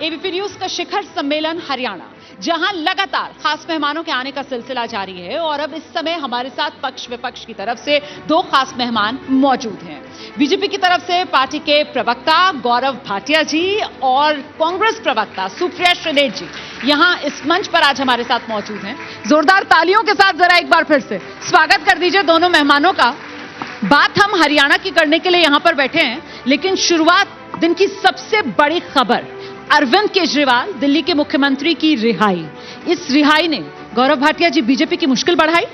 ABP news का शिखर सम्मेलन हरियाणा, जहां लगातार खास मेहमानों के आने का सिलसिला जारी है और अब इस समय हमारे साथ पक्ष विपक्ष की तरफ से दो खास मेहमान मौजूद हैं। बीजेपी की तरफ से पार्टी के प्रवक्ता गौरव भाटिया जी और कांग्रेस प्रवक्ता सुप्रिया श्रीनेत जी यहां इस मंच पर आज हमारे साथ मौजूद हैं। जोरदार तालियों के साथ जरा एक बार फिर से स्वागत कर दीजिए दोनों मेहमानों का। बात हम हरियाणा की करने के लिए यहां पर बैठे हैं, लेकिन शुरुआत दिन की सबसे बड़ी खबर, अरविंद केजरीवाल दिल्ली के मुख्यमंत्री की रिहाई। इस रिहाई ने गौरव भाटिया जी बीजेपी की मुश्किल बढ़ाई?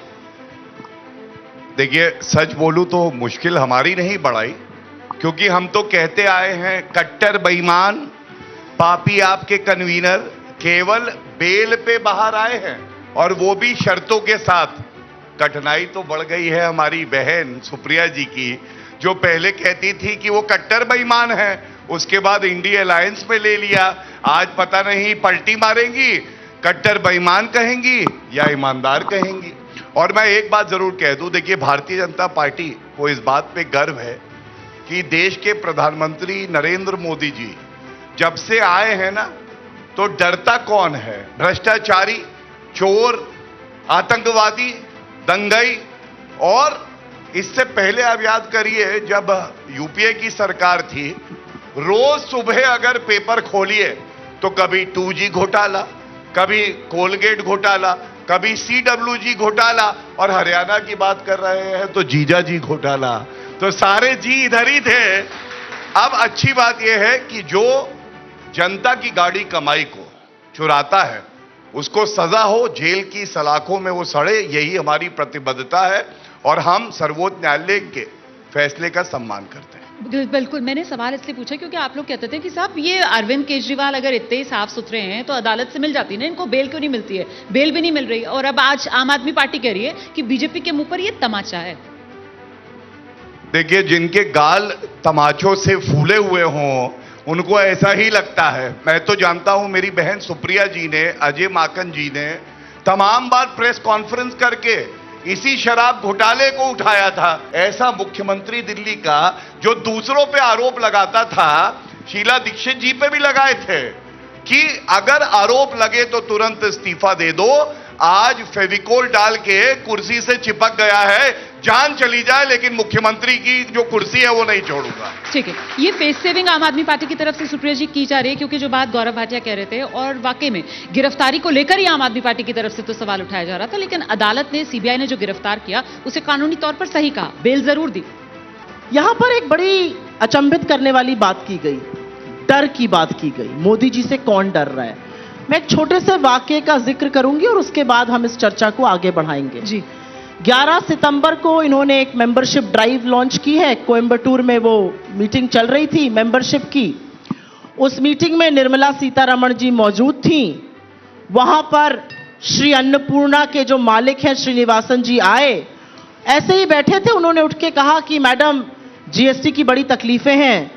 देखिए, सच बोलूं तो मुश्किल हमारी नहीं बढ़ाई, क्योंकि हम तो कहते आए हैं कट्टर बेईमान पापी आपके कन्वीनर केवल बेल पे बाहर आए हैं, और वो भी शर्तों के साथ। कठिनाई तो बढ़ गई है हमारी बहन सुप्रिया जी की, जो पहले कहती थी कि वो कट्टर बेईमान है, उसके बाद इंडिया अलायंस में ले लिया, आज पता नहीं पलटी मारेंगी, कट्टर बेईमान कहेंगी या ईमानदार कहेंगी। और मैं एक बात जरूर कह दूं, देखिए भारतीय जनता पार्टी को इस बात पे गर्व है कि देश के प्रधानमंत्री नरेंद्र मोदी जी जब से आए हैं ना, तो डरता कौन है? भ्रष्टाचारी, चोर, आतंकवादी, दंगई। और इससे पहले आप याद करिए, जब यूपीए की सरकार थी, रोज सुबह अगर पेपर खोलिए तो कभी 2G घोटाला, कभी कोलगेट घोटाला, कभी CWG घोटाला, और हरियाणा की बात कर रहे हैं तो जीजा जी घोटाला। तो सारे जी इधर ही थे। अब अच्छी बात यह है कि जो जनता की गाड़ी कमाई को चुराता है उसको सजा हो, जेल की सलाखों में वो सड़े, यही हमारी प्रतिबद्धता है और हम सर्वोच्च न्यायालय के फैसले का सम्मान करते हैं। बिल्कुल, मैंने सवाल इसलिए पूछा क्योंकि आप लोग कहते थे कि साहब ये अरविंद केजरीवाल अगर इतने ही साफ सुथरे हैं तो अदालत से मिल जाती ना, इनको बेल क्यों नहीं मिलती है? बेल भी नहीं मिल रही, और अब आज आम आदमी पार्टी कह रही है कि बीजेपी के मुंह पर ये तमाचा है। देखिए, जिनके गाल तमाचों से फूले हुए हों उनको ऐसा ही लगता है। मैं तो जानता हूं, मेरी बहन सुप्रिया जी ने, अजय माकन जी ने तमाम बार प्रेस कॉन्फ्रेंस करके इसी शराब घोटाले को उठाया था। ऐसा मुख्यमंत्री दिल्ली का जो दूसरों पे आरोप लगाता था, शीला दीक्षित जी पे भी लगाए थे कि अगर आरोप लगे तो तुरंत इस्तीफा दे दो। आज फेविकोल डाल के कुर्सी से चिपक गया है, जान चली जाए लेकिन मुख्यमंत्री की जो कुर्सी है वो नहीं छोड़ूंगा। ठीक है, ये फेस सेविंग आम आदमी पार्टी की तरफ से सुप्रिया जी की जा रही है, क्योंकि जो बात गौरव भाटिया कह रहे थे, और वाकई में गिरफ्तारी को लेकर ही आम आदमी पार्टी की तरफ से तो सवाल उठाया जा रहा था, लेकिन अदालत ने, सीबीआई ने जो गिरफ्तार किया उसे कानूनी तौर पर सही कहा, बेल जरूर दी। यहां पर एक बड़ी अचंभित करने वाली बात की गई, डर की बात की गई। मोदी जी से कौन डर रहा है? मैं एक छोटे से वाक्य का जिक्र करूंगी और उसके बाद हम इस चर्चा को आगे बढ़ाएंगे। जी, 11 सितंबर को इन्होंने एक मेंबरशिप ड्राइव लॉन्च की है। कोयंबटूर में वो मीटिंग चल रही थी मेंबरशिप की। उस मीटिंग में निर्मला सीतारमण जी मौजूद थी। वहां पर श्री अन्नपूर्णा के जो मालिक हैं श्रीनिवासन जी आए, ऐसे ही बैठे थे। उन्होंने उठ के कहा कि मैडम, जीएसटी की बड़ी तकलीफें हैं,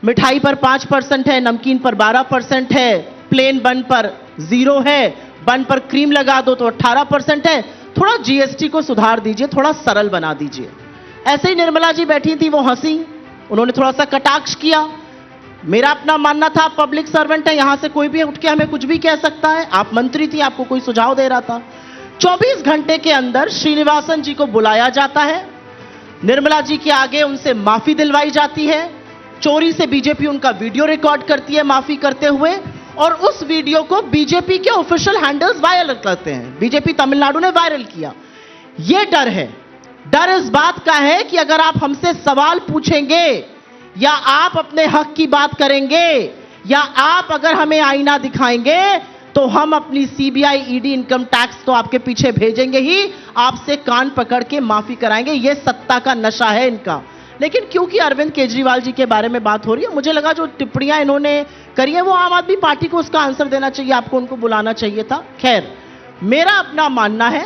मिठाई पर 5% है, नमकीन पर 12% है, प्लेन बन पर 0 है, बन पर क्रीम लगा दो तो 18% है, थोड़ा जीएसटी को सुधार दीजिए, थोड़ा सरल बना दीजिए। ऐसे ही निर्मला जी बैठी थी, वो हंसी, उन्होंने थोड़ा सा कटाक्ष किया। मेरा अपना मानना था, आप पब्लिक सर्वेंट है, यहां से कोई भी उठ के हमें कुछ भी कह सकता है। आप मंत्री थी, आपको कोई सुझाव दे रहा था। 24 घंटे के अंदर श्रीनिवासन जी को बुलाया जाता है, निर्मला जी के आगे उनसे माफी दिलवाई जाती है। चोरी से बीजेपी उनका वीडियो रिकॉर्ड करती है माफी करते हुए, और उस वीडियो को बीजेपी के ऑफिशियल हैंडल्स वायरल करते हैं। बीजेपी तमिलनाडु ने वायरल किया। यह डर है, डर इस बात का है कि अगर आप हमसे सवाल पूछेंगे या आप अपने हक की बात करेंगे या आप अगर हमें आईना दिखाएंगे तो हम अपनी सीबीआई, ईडी, इनकम टैक्स तो आपके पीछे भेजेंगे ही, आपसे कान पकड़ के माफी कराएंगे। यह सत्ता का नशा है इनका। लेकिन क्योंकि अरविंद केजरीवाल जी के बारे में बात हो रही है, मुझे लगा जो टिप्पणियां इन्होंने करी है वो आम आदमी पार्टी को उसका आंसर देना चाहिए, आपको उनको बुलाना चाहिए था। खैर, मेरा अपना मानना है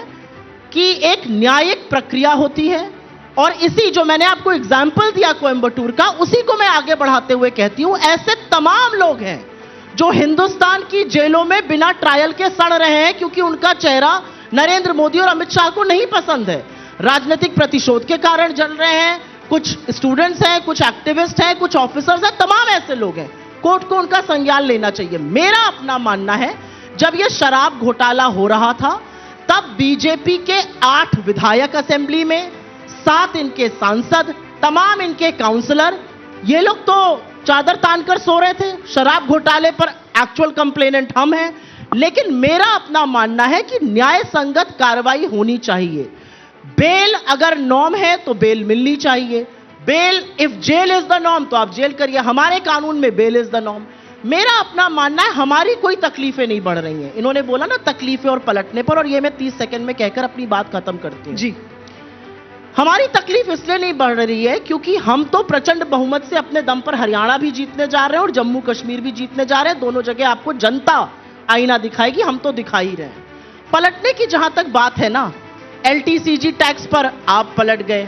कि एक न्यायिक प्रक्रिया होती है, और इसी जो मैंने आपको एग्जाम्पल दिया कोयंबटूर का, उसी को मैं आगे बढ़ाते हुए कहती हूं, ऐसे तमाम लोग हैं जो हिंदुस्तान की जेलों में बिना ट्रायल के सड़ रहे हैं, क्योंकि उनका चेहरा नरेंद्र मोदी और अमित शाह को नहीं पसंद है। राजनीतिक प्रतिशोध के कारण जल रहे हैं, कुछ स्टूडेंट्स हैं, कुछ एक्टिविस्ट हैं, कुछ ऑफिसर्स हैं, तमाम ऐसे लोग हैं। कोर्ट को उनका संज्ञान लेना चाहिए। मेरा अपना मानना है, जब यह शराब घोटाला हो रहा था तब बीजेपी के 8 विधायक असेंबली में, 7 इनके सांसद, तमाम इनके काउंसलर, ये लोग तो चादर तानकर सो रहे थे। शराब घोटाले पर एक्चुअल कंप्लेनेंट हम हैं। लेकिन मेरा अपना मानना है कि न्याय संगत कार्रवाई होनी चाहिए। बेल अगर नॉर्म है तो बेल मिलनी चाहिए। Bail, if jail is the norm तो आप जेल करिए। हमारे कानून में बेल इज द नॉर्म। मेरा अपना मानना है, हमारी कोई तकलीफें नहीं बढ़ रही हैं। इन्होंने बोला ना तकलीफें और पलटने पर, और ये मैं 30 सेकंड में कहकर अपनी बात खत्म करती हूं। जी, हमारी तकलीफ इसलिए नहीं बढ़ रही है क्योंकि हम तो प्रचंड बहुमत से अपने दम पर हरियाणा भी जीतने जा रहे हैं और जम्मू कश्मीर भी जीतने जा रहे हैं। दोनों जगह आपको जनता आईना दिखाएगी, हम तो दिखा ही रहे हैं। पलटने की जहां तक बात है ना, एलटीसीजी टैक्स पर आप पलट गए,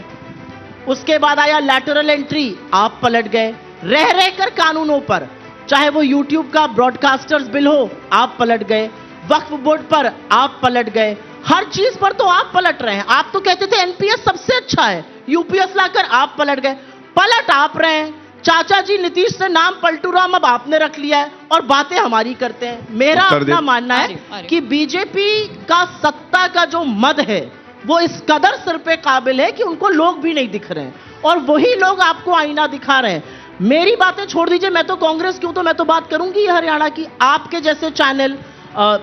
उसके बाद आया लैटरल एंट्री, आप पलट गए। रह रहकर कानूनों पर, चाहे वो यूट्यूब का ब्रॉडकास्टर्स बिल हो, आप पलट गए। वक्फ बोर्ड पर आप पलट गए। हर चीज पर तो आप पलट रहे हैं। आप तो कहते थे एनपीएस सबसे अच्छा है, यूपीएस लाकर आप पलट गए। पलट आप रहे हैं। चाचा जी नीतीश से नाम पलटू राम अब आपने रख लिया है और बातें हमारी करते हैं। मेरा अपना मानना है कि बीजेपी का सत्ता का जो मद है वो इस कदर सिर पे काबिल है कि उनको लोग भी नहीं दिख रहे हैं, और वही लोग आपको आईना दिखा रहे हैं। मेरी बातें छोड़ दीजिए, मैं तो कांग्रेस की हूं तो मैं तो बात करूंगी हरियाणा की। आपके जैसे चैनल,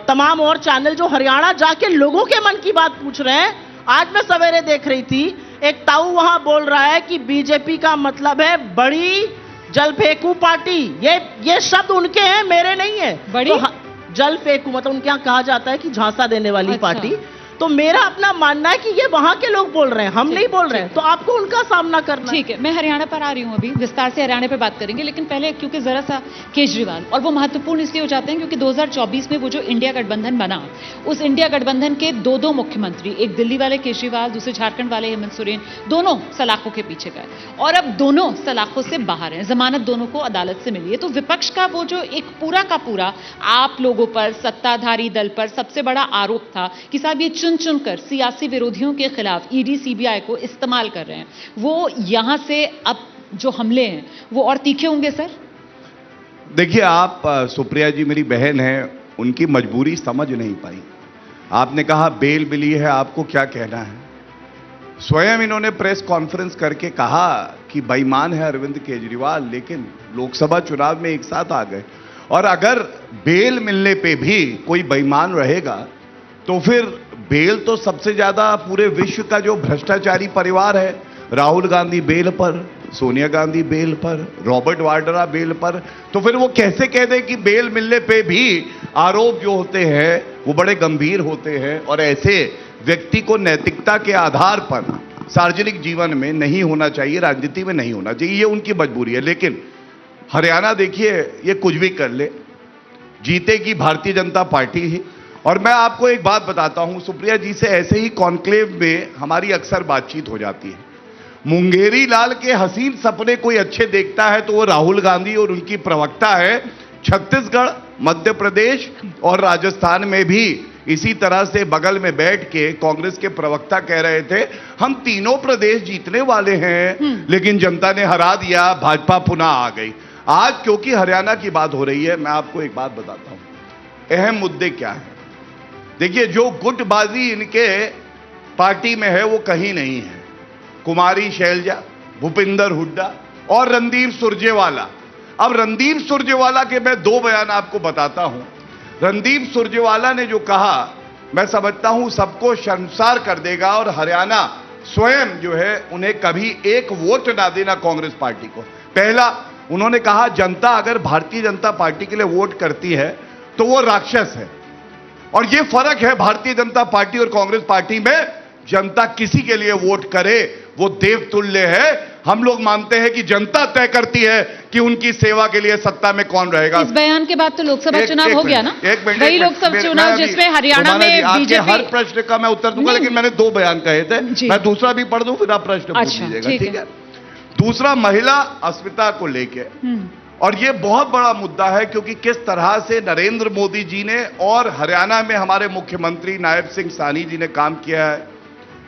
तमाम और चैनल जो हरियाणा जाके लोगों के मन की बात पूछ रहे हैं। आज मैं सवेरे देख रही थी, एक ताऊ वहां बोल रहा है कि बीजेपी का मतलब है बड़ी जल फेंकू पार्टी। ये शब्द उनके हैं, मेरे नहीं है। बड़ी तो जल फेंकू मतलब उनके यहां कहा जाता है कि झांसा देने वाली अच्छा। पार्टी। तो मेरा अपना मानना है कि ये वहां के लोग बोल रहे हैं, हम नहीं बोल रहे हैं, तो आपको उनका सामना करना है। ठीक है, मैं हरियाणा पर आ रही हूं, अभी विस्तार से हरियाणा पे बात करेंगे, लेकिन पहले क्योंकि जरा सा केजरीवाल, और वो महत्वपूर्ण इसलिए हो जाते हैं क्योंकि 2024 में वो जो इंडिया गठबंधन बना, उस इंडिया गठबंधन के दो मुख्यमंत्री, एक दिल्ली वाले केजरीवाल, दूसरे झारखंड वाले हेमंत सोरेन, दोनों सलाखों के पीछे गए और अब दोनों सलाखों से बाहर हैं। जमानत दोनों को अदालत से मिली है। तो विपक्ष का वो जो एक पूरा का पूरा आप लोगों पर, सत्ताधारी दल पर सबसे बड़ा आरोप था कि साहब ये चुन चुनकर सियासी विरोधियों के खिलाफ ईडी सीबीआई को इस्तेमाल कर रहे हैं, वो यहां से अब जो हमले हैं वो और तीखे होंगे सर? देखिए, आप सुप्रिया जी मेरी बहन हैं, उनकी मजबूरी समझ नहीं पाई। आपने कहा बेल मिली है, आपको क्या कहना है? स्वयं इन्होंने प्रेस कॉन्फ्रेंस करके कहा कि बेईमान है अरविंद केजरीवाल, लेकिन लोकसभा चुनाव में एक साथ आ गए। और अगर बेल मिलने पे भी कोई बेईमान रहेगा तो फिर बेल तो सबसे ज्यादा पूरे विश्व का जो भ्रष्टाचारी परिवार है, राहुल गांधी बेल पर, सोनिया गांधी बेल पर, रॉबर्ट वाड्रा बेल पर, तो फिर वो कैसे कह दें कि बेल मिलने पे भी आरोप जो होते हैं वो बड़े गंभीर होते हैं और ऐसे व्यक्ति को नैतिकता के आधार पर सार्वजनिक जीवन में नहीं होना चाहिए, राजनीति में नहीं होना चाहिए, ये उनकी मजबूरी है। लेकिन हरियाणा देखिए, ये कुछ भी कर ले, जीतेगी भारतीय जनता पार्टी ही। और मैं आपको एक बात बताता हूं, सुप्रिया जी से ऐसे ही कॉन्क्लेव में हमारी अक्सर बातचीत हो जाती है। मुंगेरी लाल के हसीन सपने कोई अच्छे देखता है तो वो राहुल गांधी और उनकी प्रवक्ता है। छत्तीसगढ़, मध्य प्रदेश और राजस्थान में भी इसी तरह से बगल में बैठ के कांग्रेस के प्रवक्ता कह रहे थे हम तीनों प्रदेश जीतने वाले हैं, लेकिन जनता ने हरा दिया, भाजपा पुनः आ गई। आज क्योंकि हरियाणा की बात हो रही है, मैं आपको एक बात बताता हूं, अहम मुद्दे क्या है। देखिए, जो गुटबाजी इनके पार्टी में है वो कहीं नहीं है। कुमारी शैलजा, भूपिंदर हुड्डा और रणदीप सुरजेवाला। अब रणदीप सुरजेवाला के मैं 2 बयान आपको बताता हूं। रणदीप सुरजेवाला ने जो कहा, मैं समझता हूं सबको शर्मसार कर देगा और हरियाणा स्वयं जो है उन्हें कभी एक वोट ना देना कांग्रेस पार्टी को। पहला, उन्होंने कहा जनता अगर भारतीय जनता पार्टी के लिए वोट करती है तो वो राक्षस है, और ये फर्क है भारतीय जनता पार्टी और कांग्रेस पार्टी में। जनता किसी के लिए वोट करे वो देवतुल्य है। हम लोग मानते हैं कि जनता तय करती है कि उनकी सेवा के लिए सत्ता में कौन रहेगा। इस बयान के बाद तो लोकसभा चुनाव हो गया ना? एक मिनट, वही लोकसभा चुनाव जिसमें हरियाणा में बीजेपी। हर प्रश्न का मैं उत्तर दूंगा, लेकिन मैंने 2 बयान कहे थे, मैं दूसरा भी पढ़ दूं फिर आप प्रश्न पूछ लीजिएगा, ठीक है? दूसरा, महिला अस्मिता को लेके, और यह बहुत बड़ा मुद्दा है क्योंकि किस तरह से नरेंद्र मोदी जी ने और हरियाणा में हमारे मुख्यमंत्री नायब सिंह सानी जी ने काम किया है।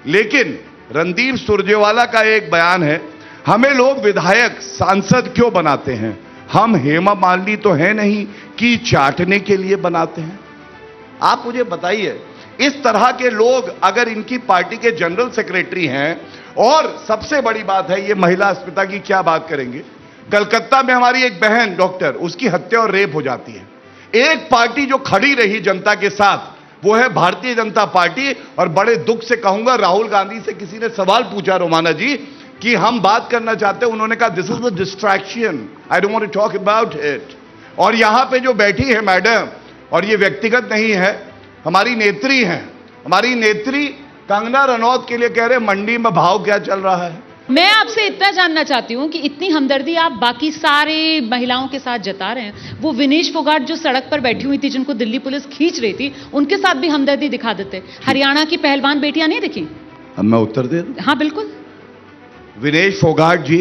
लेकिन रणदीप सुरजेवाला का एक बयान है, हमें लोग विधायक सांसद क्यों बनाते हैं, हम हेमा मालिनी तो है नहीं कि चाटने के लिए बनाते हैं। आप मुझे बताइए, इस तरह के लोग अगर इनकी पार्टी के जनरल सेक्रेटरी हैं, और सबसे बड़ी बात है ये महिला अस्मिता की क्या बात करेंगे। कलकत्ता में हमारी एक बहन डॉक्टर, उसकी हत्या और रेप हो जाती है। एक पार्टी जो खड़ी रही जनता के साथ वो है भारतीय जनता पार्टी। और बड़े दुख से कहूंगा, राहुल गांधी से किसी ने सवाल पूछा रोमाना जी कि हम बात करना चाहते हैं, उन्होंने कहा this is the distraction, I don't want to talk about it. और यहां पे जो बैठी है मैडम, और ये व्यक्तिगत नहीं है, हमारी नेत्री हैं, हमारी नेत्री कंगना रनौत के लिए कह रहे मंडी में भाव क्या चल रहा है। मैं आपसे इतना जानना चाहती हूं कि इतनी हमदर्दी आप बाकी सारे महिलाओं के साथ जता रहे हैं, वो विनेश फोगाट जो सड़क पर बैठी हुई थी, जिनको दिल्ली पुलिस खींच रही थी, उनके साथ भी हमदर्दी दिखा देते। हरियाणा की पहलवान बेटियां नहीं दिखी? अब मैं उत्तर दे दूं? हाँ बिल्कुल। विनेश फोगाट जी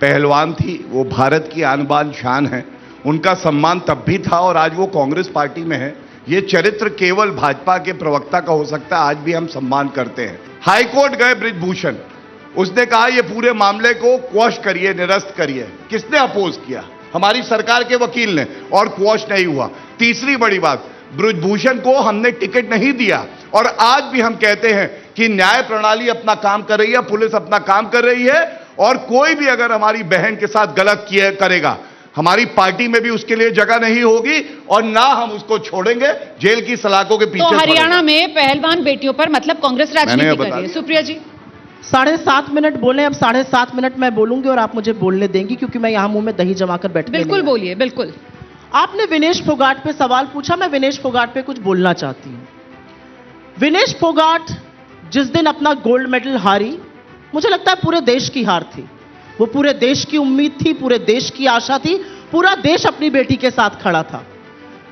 पहलवान थी, वो भारत की आन बान शान है, उनका सम्मान तब भी था और आज वो कांग्रेस पार्टी में है। ये चरित्र केवल भाजपा के प्रवक्ता का हो सकता है, आज भी हम सम्मान करते हैं। हाईकोर्ट गए बृजभूषण, उसने कहा ये पूरे मामले को क्वॉश करिए, निरस्त करिए। किसने अपोज किया? हमारी सरकार के वकील ने, और क्वॉश नहीं हुआ। तीसरी बड़ी बात, बृजभूषण को हमने टिकट नहीं दिया, और आज भी हम कहते हैं कि न्याय प्रणाली अपना काम कर रही है, पुलिस अपना काम कर रही है, और कोई भी अगर हमारी बहन के साथ गलत किया करेगा, हमारी पार्टी में भी उसके लिए जगह नहीं होगी, और ना हम उसको छोड़ेंगे जेल की सलाखों के पीछे। तो हरियाणा में पहलवान बेटियों पर मतलब कांग्रेस राजनीति कर रही है। सुप्रिया जी 7.5 मिनट बोले, अब 7.5 मिनट मैं बोलूंगी और आप मुझे बोलने देंगी, क्योंकि मैं यहां मुंह में दही जमाकर बैठ बिल्कुल बोलिए। बिल्कुल। आपने विनेश फोगाट पे सवाल पूछा, मैं विनेश फोगाट पे कुछ बोलना चाहती हूं। विनेश फोगाट जिस दिन अपना गोल्ड मेडल हारी, मुझे लगता है पूरे देश की हार थी, वो पूरे देश की उम्मीद थी, पूरे देश की आशा थी, पूरा देश अपनी बेटी के साथ खड़ा था।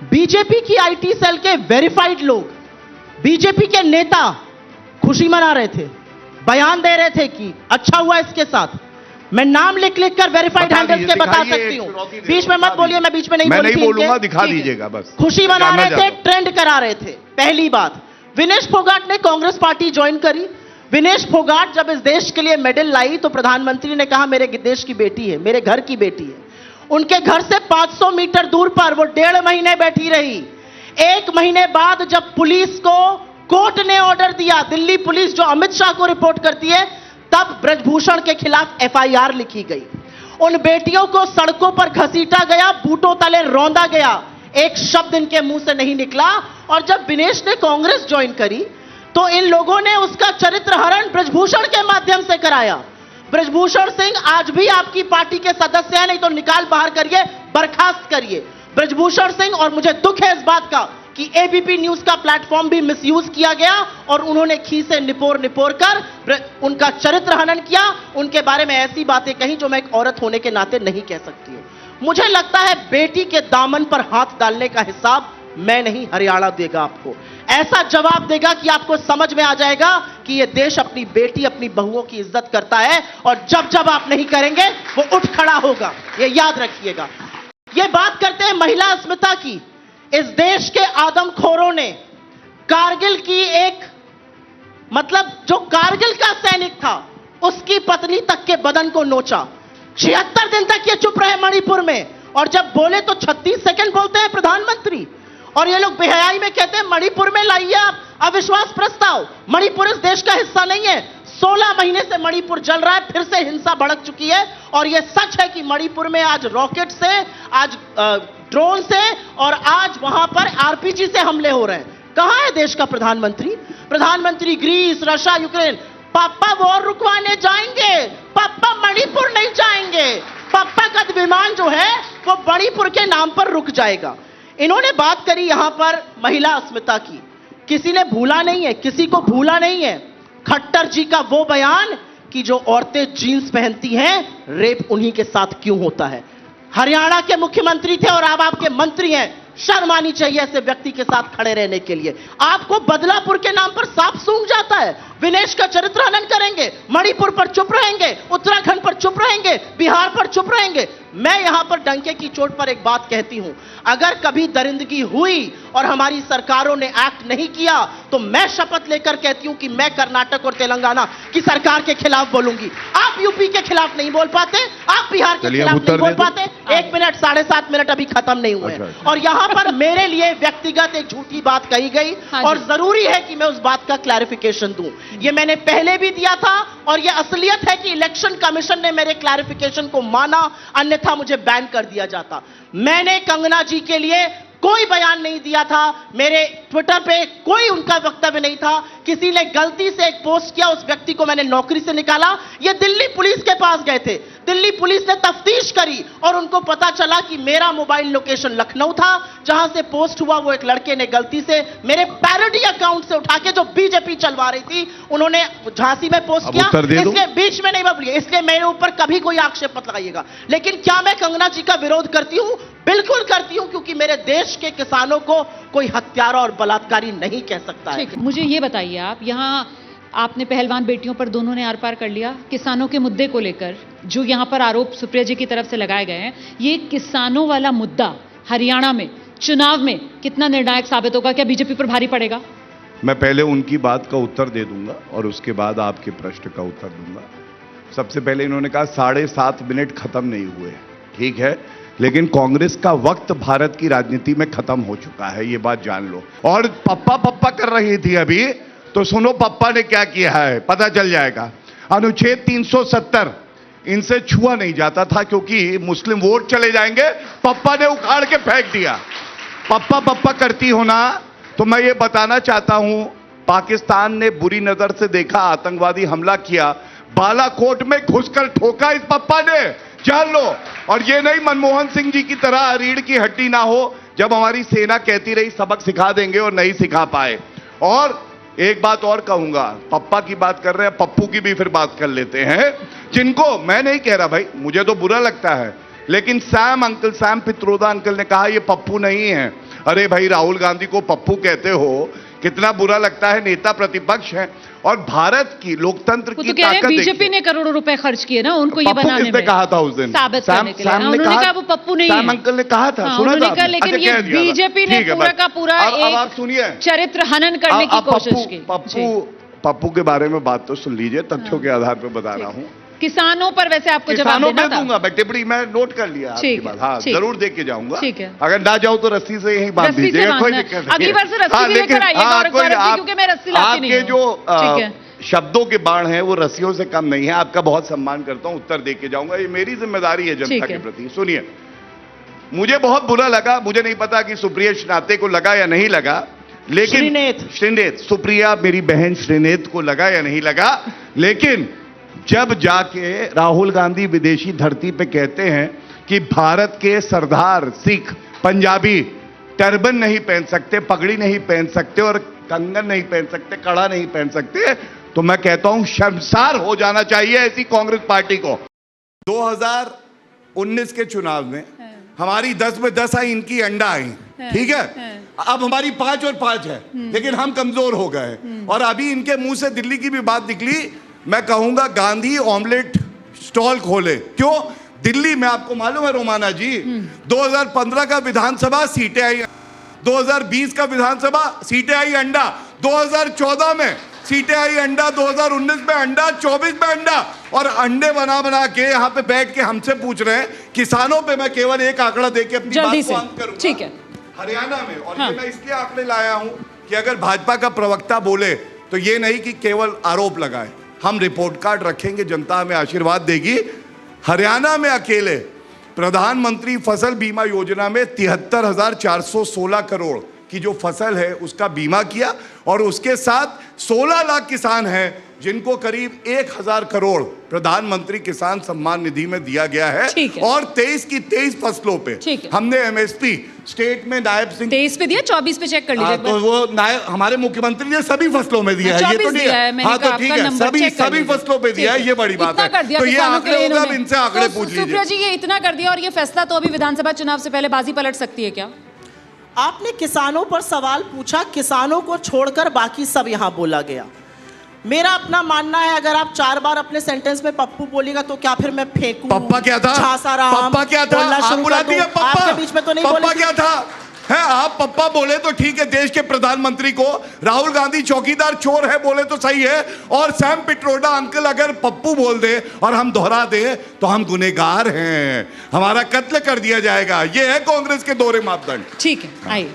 बीजेपी की आईटी सेल के वेरीफाइड लोग, बीजेपी के नेता खुशी मना रहे थे, बयान दे रहे थे कि अच्छा हुआ इसके साथ। मैं नाम लिख लिख कर वेरीफाइड हैंडल्स के बता सकती हूं, बीच में मत बोलिए, मैं बीच में नहीं बोलूंगा, दिखा दीजिएगा बस। खुशी मना रहे थे, ट्रेंड करा रहे थे। पहली बात, विनेश फोगाट ने कांग्रेस पार्टी ज्वाइन करी। विनेश फोगाट जब इस देश के लिए मेडल लाई तो प्रधानमंत्री ने कहा मेरे देश की बेटी है, मेरे घर की बेटी है। उनके घर से 500 मीटर दूर पर वो 1.5 महीने बैठी रही। 1 महीने बाद जब पुलिस को कोर्ट ने ऑर्डर दिया, दिल्ली पुलिस जो अमित शाह को रिपोर्ट करती है, तब बृजभूषण के खिलाफ एफआईआर लिखी गई। उन बेटियों को सड़कों पर घसीटा गया, बूटों तले रौंदा गया, एक शब्द इनके मुंह से नहीं निकला। और जब विनेश ने कांग्रेस ज्वाइन करी तो इन लोगों ने उसका चरित्र हरण बृजभूषण के माध्यम से कराया। बृजभूषण सिंह आज भी आपकी पार्टी के सदस्य हैं, नहीं तो निकाल बाहर करिए, बर्खास्त करिए बृजभूषण सिंह। और मुझे दुख है इस बात का कि एबीपी न्यूज का प्लेटफॉर्म भी मिसयूज किया गया और उन्होंने खीसे निपोर कर उनका चरित्र हनन किया, उनके बारे में ऐसी बातें कही जो मैं एक औरत होने के नाते नहीं कह सकती हूं। मुझे लगता है बेटी के दामन पर हाथ डालने का हिसाब मैं नहीं, हरियाणा देगा आपको। ऐसा जवाब देगा कि आपको समझ में आ जाएगा कि यह देश अपनी बेटी, अपनी बहुओं की इज्जत करता है, और जब जब आप नहीं करेंगे वो उठ खड़ा होगा, यह याद रखिएगा। यह बात करते हैं महिला अस्मिता की। इस देश के आदमखोरों ने कारगिल की जो कारगिल का सैनिक था उसकी पत्नी तक के बदन को नोचा। 76 दिन तक ये चुप रहे मणिपुर में, और जब बोले तो 36 सेकंड बोलते हैं प्रधानमंत्री। और ये लोग बेहयाई में कहते हैं मणिपुर में लाइए आप अविश्वास प्रस्ताव। मणिपुर इस देश का हिस्सा नहीं है। 16 महीने से मणिपुर जल रहा है, फिर से हिंसा भड़क चुकी है। और यह सच है कि मणिपुर में आज रॉकेट से, आज ड्रोन से, और आज वहां पर आरपीजी से हमले हो रहे हैं। कहां है देश का प्रधानमंत्री? प्रधानमंत्री ग्रीस, रशिया, यूक्रेन। पापा वॉर रुकवाने जाएंगे, पापा मणिपुर नहीं जाएंगे। पापा का विमान जो है वो मणिपुर के नाम पर रुक जाएगा। इन्होंने बात करी यहां पर महिला अस्मिता की। किसी ने भूला नहीं है, किसी को भूला नहीं है खट्टर जी का वो बयान कि जो औरतें जीन्स पहनती हैं रेप उन्हीं के साथ क्यों होता है। हरियाणा के मुख्यमंत्री थे और अब आपके मंत्री हैं। शर्म आनी चाहिए ऐसे व्यक्ति के साथ खड़े रहने के लिए। आपको बदलापुर के नाम पर सांप सूंघ जाता है। विनेश का चरित्र हनन करेंगे, मणिपुर पर चुप रहेंगे, उत्तराखंड पर चुप रहेंगे, बिहार पर पर चुप रहेंगे? मैं यहां पर डंके की चोट पर एक बात कहती हूं, अगर कभी दरिंदगी हुई और हमारी सरकारों ने एक्ट नहीं किया तो मैं शपथ लेकर कहती हूं कि मैं कर्नाटक और तेलंगाना की सरकार के खिलाफ बोलूंगी। आप यूपी के खिलाफ नहीं बोल पाते, आप बिहार के खिलाफ नहीं बोल पाते। 1 मिनट 7.5 मिनट अभी खत्म नहीं हुए और यहां पर मेरे लिए व्यक्तिगत एक झूठी बात कही गई और जरूरी है कि मैं उस बात का क्लैरिफिकेशन दूं। ये मैंने पहले भी दिया था और यह असलियत है कि इलेक्शन कमीशन ने मेरे क्लैरिफिकेशन को माना, अन्यथा मुझे बैन कर दिया जाता। मैंने कंगना जी के लिए कोई बयान नहीं दिया था, मेरे ट्विटर पे कोई उनका वक्तव्य नहीं था। किसी ने गलती से एक पोस्ट किया, उस व्यक्ति को मैंने नौकरी से निकाला। ये दिल्ली पुलिस के पास गए थे, दिल्ली पुलिस ने तफ्तीश करी और उनको पता चला कि मेरा मोबाइल लोकेशन लखनऊ था, जहां से पोस्ट हुआ वो एक लड़के ने गलती से मेरे पैरोडी अकाउंट से उठा के, जो बीजेपी चलवा रही थी, उन्होंने झांसी में पोस्ट किया। इसलिए बीच में नहीं बोलिए, इसलिए मेरे ऊपर कभी कोई आक्षेप मत लगाइएगा। लेकिन क्या मैं कंगना जी का विरोध करती हूं? बिल्कुल करती हूं, क्योंकि मेरे देश के किसानों को कोई हत्यारा और बलात्कारी नहीं कह सकता है। मुझे ये बताइए, आप यहाँ आपने पहलवान बेटियों पर दोनों ने आर पार कर लिया, किसानों के मुद्दे को लेकर जो यहाँ पर आरोप सुप्रिया जी की तरफ से लगाए गए हैं, ये किसानों वाला मुद्दा हरियाणा में चुनाव में कितना निर्णायक साबित होगा? क्या बीजेपी पर भारी पड़ेगा? मैं पहले उनकी बात का उत्तर दे दूंगा और उसके बाद आपके प्रश्न का उत्तर दूंगा। सबसे पहले इन्होंने कहा 7.5 मिनट खत्म नहीं हुए, ठीक है, लेकिन कांग्रेस का वक्त भारत की राजनीति में खत्म हो चुका है, ये बात जान लो। और पप्पा पप्पा कर रही थी अभी, तो सुनो पप्पा ने क्या किया है, पता चल जाएगा। अनुच्छेद 370 इनसे छुआ नहीं जाता था क्योंकि मुस्लिम वोट चले जाएंगे, पप्पा ने उखाड़ के फेंक दिया। पप्पा पप्पा करती हो ना, तो मैं ये बताना चाहता हूं, पाकिस्तान ने बुरी नजर से देखा, आतंकवादी हमला किया, बालाकोट में घुसकर ठोका इस पप्पा ने, जान लो। और ये नहीं मनमोहन सिंह जी की तरह रीढ़ की हड्डी ना हो, जब हमारी सेना कहती रही सबक सिखा देंगे और नहीं सिखा पाए। और एक बात और कहूंगा, पप्पा की बात कर रहे हैं, पप्पू की भी फिर बात कर लेते हैं, जिनको मैं नहीं कह रहा भाई, मुझे तो बुरा लगता है, लेकिन सैम पित्रोदा अंकल ने कहा ये पप्पू नहीं है। अरे भाई, राहुल गांधी को पप्पू कहते हो, कितना बुरा लगता है, नेता प्रतिपक्ष है और भारत की लोकतंत्र की ताकत। बीजेपी ने करोड़ों रुपए खर्च किए ना उनको ये बनाने में, कहा था उस दिन साबित करने के लिए। उन्होंने कहा वो पप्पू नहीं है, सैम अंकल ने कहा था, सुना था, लेकिन ये बीजेपी ने पूरा का पूरा आप सुनिए, चरित्र हनन करने की कोशिश की। पप्पू के बारे में बात तो सुन लीजिए, तथ्यों के आधार पर बता रहा हूँ। किसानों पर वैसे आपको जवाब देना था? दूंगा मैं, टिप्पणी मैं नोट कर लिया आपकी बात, हाँ जरूर देख के जाऊंगा। ठीक है, अगर ना जाऊं तो रस्सी से यहीं बांध दीजिएगा, कोई दिक्कत नहीं। अगली बार से रस्सी भी लेकर आइएगा, क्योंकि मैं रस्सी लाती नहीं हूं। आपके जो शब्दों के बाण हैं वो रस्सियों से कम नहीं है, आपका बहुत सम्मान करता हूं, उत्तर दे के जाऊंगा, ये मेरी जिम्मेदारी है जनता के प्रति। सुनिए, मुझे बहुत बुरा लगा, मुझे नहीं पता कि सुप्रिया श्रीनाथ को लगा या नहीं लगा, लेकिन श्रीनेत सुप्रिया मेरी बहन श्रीनेत को लगा या नहीं लगा, लेकिन जब जाके राहुल गांधी विदेशी धरती पे कहते हैं कि भारत के सरदार सिख पंजाबी टर्बन नहीं पहन सकते, पगड़ी नहीं पहन सकते और कंगन नहीं पहन सकते, कड़ा नहीं पहन सकते, तो मैं कहता हूं शर्मसार हो जाना चाहिए ऐसी कांग्रेस पार्टी को। 2019 के चुनाव में हमारी 10 में 10 आई, इनकी अंडा आई, ठीक है, अब हमारी 5 और 5 है, लेकिन हम कमजोर हो गए और अभी इनके मुंह से दिल्ली की भी बात निकली। मैं कहूंगा गांधी ऑमलेट स्टॉल खोले। क्यों? दिल्ली में आपको मालूम है रोमाना जी, 2015 का विधानसभा सीटें आई, 2020 का विधानसभा सीटें आई अंडा, 2014 में सीटें आई अंडा, 2019 में अंडा, 24 में अंडा, और अंडे बना बना के यहाँ पे बैठ के हमसे पूछ रहे हैं। किसानों पे मैं केवल एक आंकड़ा देके अपनी बात को अंत करूंगा। ठीक है, हरियाणा में, और ये मैं इसलिए आंकड़े लाया हूं कि अगर भाजपा का प्रवक्ता बोले तो ये नहीं कि केवल आरोप लगाए, हम रिपोर्ट कार्ड रखेंगे, जनता हमें आशीर्वाद देगी। हरियाणा में अकेले प्रधानमंत्री फसल बीमा योजना में 73,416 करोड़ की जो फसल है उसका बीमा किया और उसके साथ 16 लाख किसान हैं जिनको करीब 1,000 करोड़ प्रधानमंत्री किसान सम्मान निधि में दिया गया है और 23 की 23 फसलों पे हमने एमएसपी स्टेट में नायब सिंह 23 पे दिया, 24 पे चेक कर लीजिए। तो वो नायब हमारे मुख्यमंत्री ने सभी फसलों में दिया है, ये तो नहीं है, हाँ तो ठीक है, सभी फसलों पे दिया है, ये बड़ी बात है। तो ये आंकड़े होगा, अब इनसे आंकड़े पूछ लीजिए। सुप्रिया जी, ये इतना कर दिया और ये फैसला तो अभी विधानसभा चुनाव से पहले बाजी पलट सकती है क्या? आपने किसानों पर सवाल पूछा, किसानों को छोड़कर बाकी सब यहां बोला गया। मेरा अपना मानना है, अगर आप 4 बार अपने सेंटेंस में पप्पू बोलेगा तो क्या फिर मैं फेंकूं? पप्पा क्या था? पप्पा क्या था? आप बुला दिए पप्पा। आपके बीच में तो नहीं पप्पा बोले। क्या था? है आप पप्पा बोले तो ठीक है, देश के प्रधानमंत्री को राहुल गांधी चौकीदार चोर है बोले तो सही है, और सैम पिट्रोडा अंकल अगर पप्पू बोल दे और हम दोहरा दे तो हम गुनहगार हैं, हमारा कत्ल कर दिया जाएगा। ये है कांग्रेस के दोहरे मापदंड। ठीक है, आइए।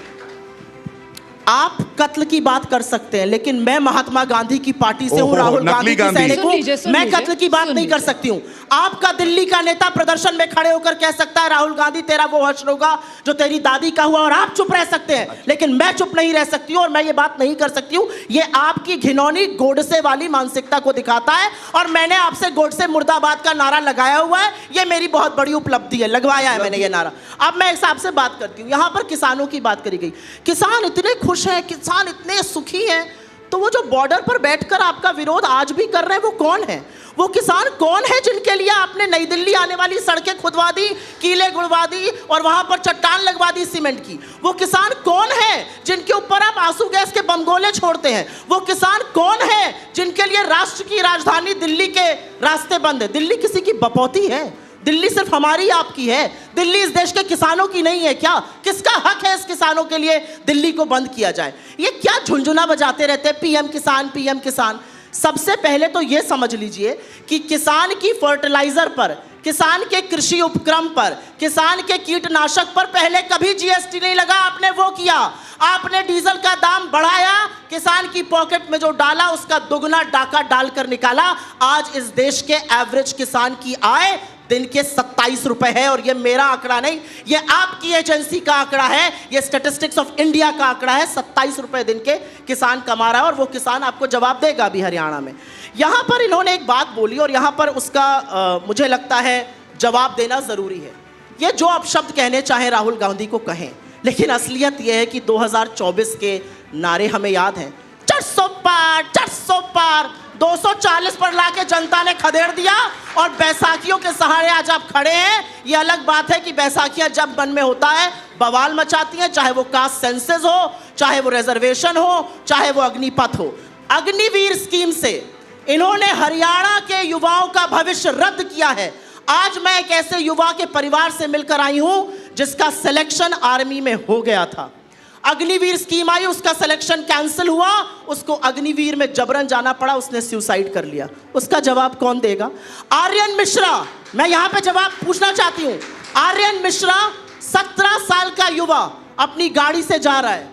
आप कत्ल की बात कर सकते हैं, लेकिन मैं महात्मा गांधी की पार्टी से हूं, ओहो, राहुल नकली गांधी की गांधी। सैनिक सुन लीजिए, हूं, सुन मैं लीजिए, कत्ल की बात सुन नहीं कर लीजिए। सकती हूं। आपका दिल्ली का नेता प्रदर्शन में खड़े होकर कह सकता है राहुल गांधी तेरा वो हश्र होगा जो तेरी दादी का हुआ, और आप चुप रह सकते हैं, लेकिन मैं चुप नहीं रह सकती हूं और मैं ये बात नहीं कर सकती हूं। ये आपकी घिनौनी गोडसे वाली मानसिकता को दिखाता है, और मैंने आपसे गोडसे मुर्दाबाद का नारा लगाया हुआ है, ये मेरी बहुत बड़ी उपलब्धि है, लगवाया है मैंने ये नारा। अब मैं एक आपसे बात करती हूं, यहां पर किसानों की बात करी गई, किसान इतने खुश हैं, किसान इतने सुखी हैं, तो वो जो बॉर्डर पर बैठकर आपका विरोध आज भी कर रहे हैं वो कौन है? वो किसान कौन है जिनके लिए आपने नई दिल्ली आने वाली सड़कें खुदवा दी, कीले गुड़वा दी और वहां पर चट्टान लगवा दी सीमेंट की? वो किसान कौन है जिनके ऊपर आप आंसू गैस के बमगोले छोड़ते हैं? वो किसान कौन है जिनके लिए राष्ट्र की राजधानी दिल्ली के रास्ते बंद है? दिल्ली किसी की बपौती है? दिल्ली सिर्फ हमारी आपकी है? दिल्ली इस देश के किसानों की नहीं है क्या? किसका हक है इस किसानों के लिए दिल्ली को बंद किया जाए? ये क्या झुनझुना बजाते रहते हैं पीएम किसान, पीएम किसान? सबसे पहले तो ये समझ लीजिए कि किसान की फर्टिलाइजर पर, किसान के कृषि उपक्रम पर, किसान के कीटनाशक पर पहले कभी जीएसटी नहीं लगा। आपने वो किया, आपने डीजल का दाम बढ़ाया, किसान की पॉकेट में जो डाला उसका दुगना डाका डालकर निकाला। आज इस देश के एवरेज किसान की आय दिन के 27 रुपए है, और ये मेरा आंकड़ा नहीं, ये आपकी एजेंसी का आंकड़ा है, ये स्टैटिस्टिक्स ऑफ इंडिया का आंकड़ा है। 27 रुपए दिन के किसान कमा रहा है, और वो किसान आपको जवाब देगा अभी हरियाणा में। यहां पर इन्होंने एक बात बोली और यहां पर उसका मुझे लगता है जवाब देना जरूरी है। ये जो आप शब्द कहने चाहे राहुल गांधी को कहें, लेकिन असलियत यह है कि 2024 के नारे हमें याद हैं। 400 पार, 400 पार, 240 पर लाके जनता ने खदेड़ दिया, और बैसाखियों के सहारे आज आप खड़े हैं। ये अलग बात है कि बैसाखियां जब मन में होता है बवाल मचाती हैं, चाहे वो कास्ट सेंसस हो, चाहे वो रिजर्वेशन हो, चाहे वो अग्निपथ हो। अग्निवीर स्कीम से इन्होंने हरियाणा के युवाओं का भविष्य रद्द किया है। आज मैं एक ऐसे युवा के परिवार से मिलकर आई हूं जिसका सिलेक्शन आर्मी में हो गया था। अग्निवीर स्कीम आई, उसका सिलेक्शन कैंसिल हुआ, उसको अग्निवीर में जबरन जाना पड़ा, उसने सुसाइड कर लिया। उसका जवाब कौन देगा? आर्यन मिश्रा, मैं यहां पे जवाब पूछना चाहती हूं। आर्यन मिश्रा 17 साल का युवा अपनी गाड़ी से जा रहा है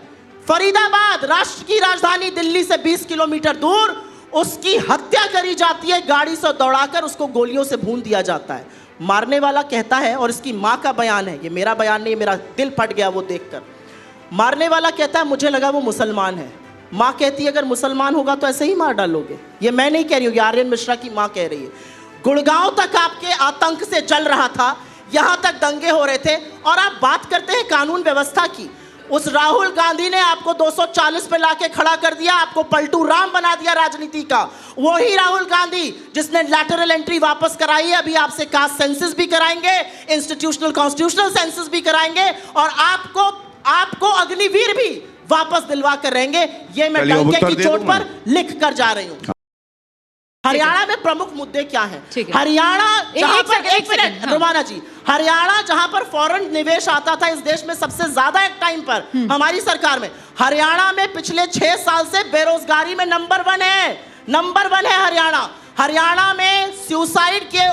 फरीदाबाद, राष्ट्र की राजधानी दिल्ली से 20 किलोमीटर दूर, उसकी हत्या करी जाती है, गाड़ी से दौड़ाकर उसको गोलियों से भून दिया जाता है। मारने वाला कहता है, और इसकी मां का बयान है, ये मेरा बयान नहीं, मेरा दिल फट गया वो देखकर। मारने वाला कहता है मुझे लगा वो मुसलमान है। मां कहती है अगर मुसलमान होगा तो ऐसे ही मार डालोगे। ये मैं नहीं कह रही हूं, ये आर्यन मिश्रा की मां कह रही है। गुड़गांव तक आपके आतंक से जल रहा था, यहां तक दंगे हो रहे थे, और आप बात करते हैं कानून व्यवस्था की। उस राहुल गांधी ने आपको 240 पे लाके खड़ा कर दिया, आपको पलटू राम बना दिया राजनीति का। वही राहुल गांधी जिसने लैटरल एंट्री वापस कराई है, अभी आपसे कास्ट सेंसस भी कराएंगे, इंस्टीट्यूशनल कॉन्स्टिट्यूशनल सेंसस भी कराएंगे, और आपको अग्निवीर भी वापस दिलवा कर रहेंगे। ये मैं डंके की चोट पर लिख कर जा रही हूं। हरियाणा में प्रमुख मुद्दे क्या हैं? हरियाणा जहां पर, एक मिनट रोमाना जी, हरियाणा जहां पर फॉरेन निवेश आता था इस देश में सबसे ज्यादा एक टाइम पर हमारी सरकार में, हरियाणा में पिछले 6 साल से बेरोजगारी में नंबर 1 है हरियाणा। हरियाणा में सुसाइड के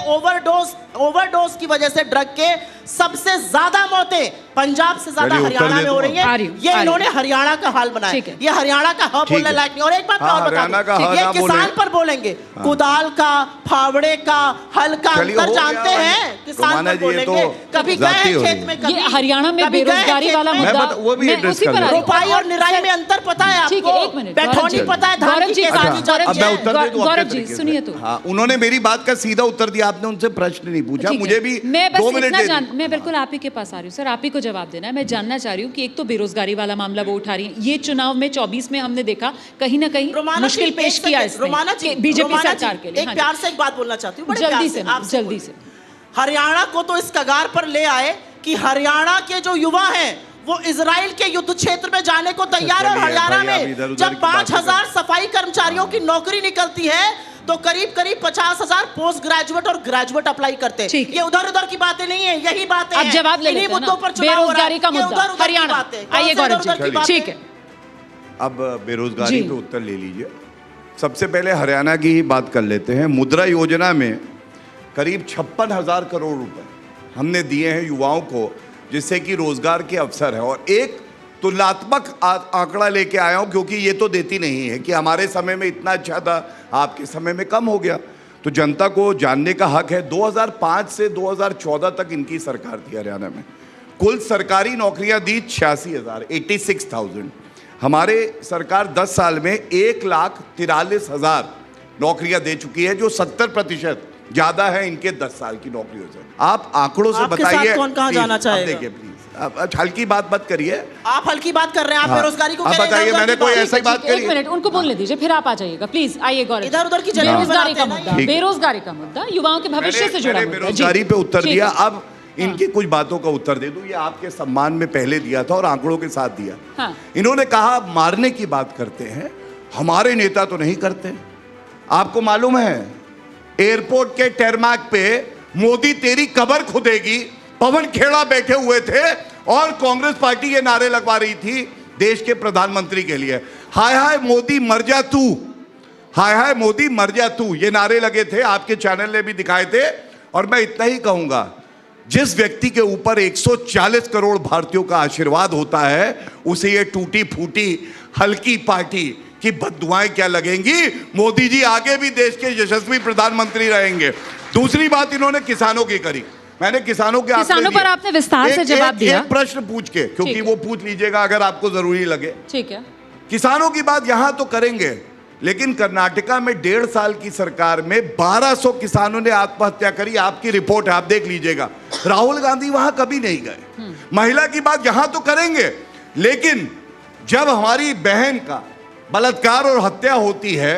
ओवरडोज की वजह से ड्रग के सबसे ज्यादा मौतें पंजाब से ज्यादा हरियाणा में हो रही है। ये इन्होंने हरियाणा का हाल बनाया। ये हरियाणा का हब बोलने लायक नहीं। और एक बात और बता दूं, ये किसान पर बोलेंगे, कुदाल का, फावड़े का, हल का अंतर जानते हैं? किसान पर बोलेंगे, कभी गए खेत में, कभी हरियाणा में बेरोजगारी वाला मुद्दा, मैं उसी पर रोपाई और निराई में अंतर पता है आपको? बैठौनी पता है धान की कैसी? गौरव जी सुनिए तो। हाँ, उन्होंने मेरी बात का सीधा उत्तर दिया, आपने उनसे प्रश्न नहीं पूछा। मुझे भी मैं बस 2 मिनट मैं बिल्कुल आप ही के पास आ रही हूँ सर, आप ही को जवाब देना है। मैं जानना चाह रही हूँ कि एक तो बेरोजगारी वाला मामला वो उठा रही है, ये चुनाव में 24 में हमने देखा कहीं ना कहीं मुश्किल पेश किया इसने बीजेपी सरकार के लिए। एक प्यार से एक बात बोलना चाहती हूँ, जल्दी से। हरियाणा को तो इस कगार पर ले आए कि हरियाणा के जो युवा हैं वो इजराइल के युद्ध क्षेत्र में जाने को तैयार है। और चलिए हरियाणा भाई, आप इधर में उधर जब की बातें 5,000 सफाई कर्मचारियों की नौकरी निकलती है तो करीब करीब 50,000 पोस्ट ग्रेजुएट और ग्रेजुएट अप्लाई करते हैं। ठीक है। ये उधर उधर की बातें नहीं है, यही बातें अब हैं। जवाब ले इन्हीं लेते हैं ना। मुद्दों पर चुनाव हो रहा है। बेरोजगारी का ये मुद्दा उधर-उधर की हरियाणा। बातें। कौन आइए से गौरव इधर-उधर की जी, बातें? ठीक है। अब बेरोजगारी जी। पे उत्तर ले लीजिए। सबसे पहले हरियाणा की ही बात कर लेते हैं। मुद्रा योजना में करीब 56,000 करोड़ रुपए हमने दिए हैं युवाओं को, जिससे कि रोजगार के अवसर है। और एक तुलनात्मक आंकड़ा लेके आया हूं, क्योंकि ये तो देती नहीं है कि हमारे समय में इतना अच्छा था, आपके समय में कम हो गया। तो जनता को जानने का हक है। 2005 से 2014 तक इनकी सरकार थी हरियाणा में। कुल सरकारी नौकरियां दी 86,000, 86,000। हमारे सरकार 10 साल में 1,43,000 नौकरियां दे चुकी है, जो 70% ज्यादा है इनके 10 साल की नौकरियों से। आप आंकड़ों से आपके बताइए। साथ कौन कहां प्लीज, जाना आप चाहेगा? देखिए प्लीज, आप हल्की बात मत करिए। आप हल्की बात कर रहे हैं, आप हाँ। बेरोजगारी को आप कह रहे हैं, बताइए, इधर-उधर मैंने की कोई बात। ऐसा ही बात एक करी? मिनट उनको बोलने दीजिए, फिर आप आ जाइएगा प्लीज। आइए गौरव, इधर-उधर की जगह बेरोजगारी का बनाते हैं मुद्दा, ठीक है। बेरोजगारी का मुद्दा युवाओं के भविष्य से जुड़ा मैंने मुद्दा। जी। बेरोजगारी पे उत्तर ठीक दिया। है। अब इनकी कुछ बातों का उत्तर दे दूं। ये आपके सम्मान में पहले दिया था और आंकड़ों के साथ दिया। हाँ। इन्होंने कहा मारने की बात करते हैं, हमारे नेता तो नहीं करते। आपको मालूम है एयरपोर्ट के टेरमाक पे मोदी तेरी कब्र खुदेगी, पवन खेड़ा बैठे हुए थे और कांग्रेस पार्टी ये नारे लगवा रही थी देश के प्रधानमंत्री के लिए, हाय हाय मोदी मर जा तू, हाय हाय मोदी मर जा तू, ये नारे लगे थे। आपके चैनल ने भी दिखाए थे। और मैं इतना ही कहूंगा, जिस व्यक्ति के ऊपर 140 करोड़ भारतीयों का आशीर्वाद होता है, उसे ये टूटी फूटी हल्की पार्टी की बद्दुआएं क्या लगेंगी। मोदी जी आगे भी देश के यशस्वी प्रधानमंत्री रहेंगे। दूसरी बात इन्होंने किसानों की करी। मैंने किसानों के किसानों पर आपने विस्तार से जवाब दिया। एक प्रश्न पूछ के, क्योंकि ठीक है। वो पूछ लीजिएगा अगर आपको जरूरी लगे। ठीक है। किसानों की बात यहां तो करेंगे, लेकिन कर्नाटका में 1.5 साल की सरकार में 1200 किसानों ने आत्महत्या करी। आपकी रिपोर्ट है, आप देख लीजिएगा। राहुल गांधी वहां कभी नहीं गए। महिला की बात यहां तो करेंगे, लेकिन जब हमारी बहन का बलात्कार और हत्या होती है